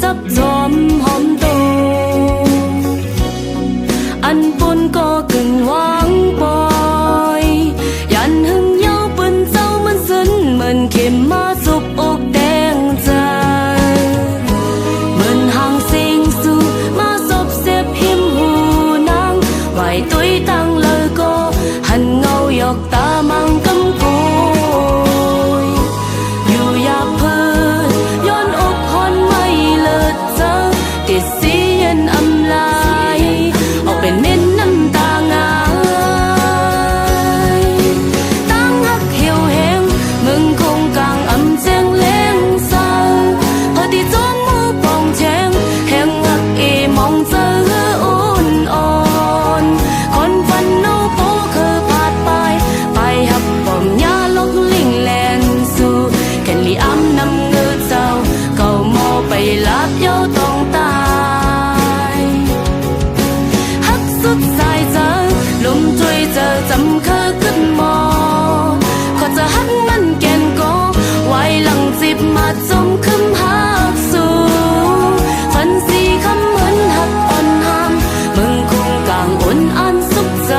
執咗唔看到，อันปุ่นก็กึ่งวางปอยยันหึงเย้าเปิ้นเจ้ามันซึนเหมือนเข็มมาสุบอกแดงใจเหมือนหางสิงสู่มาซบเสียบหิมหูนางไหวตุ้ยตั้งเลยก็หันเงาหยอกตามังกำกูอยู่อย่าเพิ่นย้อนอกหอนไม่เลิศเจอติดสีเย็นอำลายออกเป็นเม็ดน้ำตางายตั้งหักเหี่ยวแห้งมึงคงกลางอำแจงแรงเศร้าพอที่จมมือปองแจงแห้งหักเอมองเจออุ่นอ่อนคนฟันเนาโปเคยพาดไปหับปอมยาลกลิงแลนสู่แก่นลีอ้ำนำเงือเจ้าเก่าโมไปลับเย้าต้องตายหักสุดสายเจอลมช่วยเจอจำเคยขึ้นมอขอจะหักมันแก่นก็ไว้หลังจิบมาจมคึมหักสู่ฟันสีคำเหมือนหักอ่อนหามมึงคงกลางอุ่นอันสุขใจ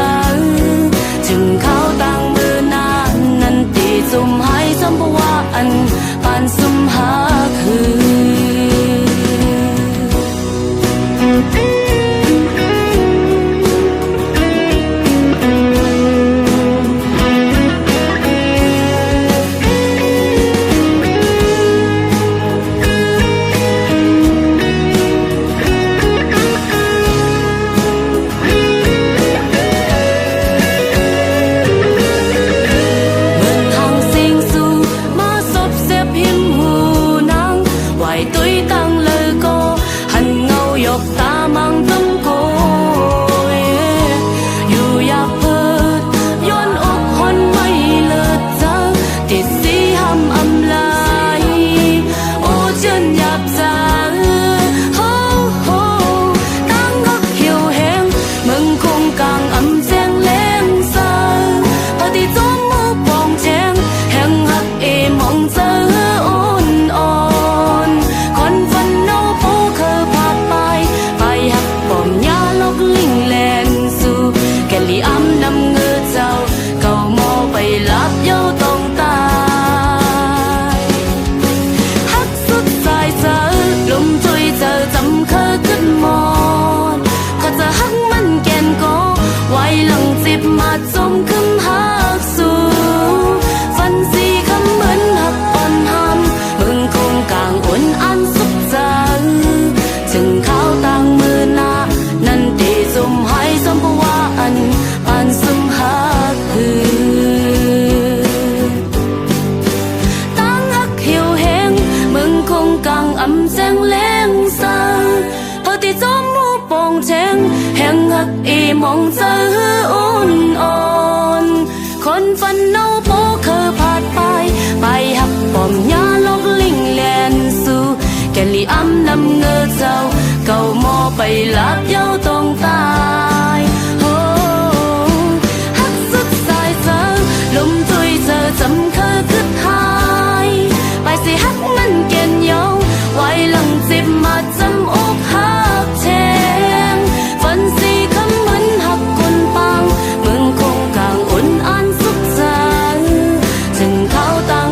จึงเข้าต่างมือนานนันตีจุ่มให้จำเพราะว่าอันปานซุ่มหักคือ มองเจออุ่นอ่อนคนฟันเนาโปเคยผ่านไปหับปอมยาลกลิงแลนสู่แก่ลีอ้ำนำเงือเจ้าเก่าโมไปลับเย้าต้องตายโอ้หักสุดสายเจอลมจุยเจอจำเคยคึดหายไปสิหักมันเก่นเยาไว้หลังจิบมาจำอกหักแทงฟันสีคำเหมือนหักคนปังมึงคงกลางอุ่นอันสุขใจจึงเข้าตั้ง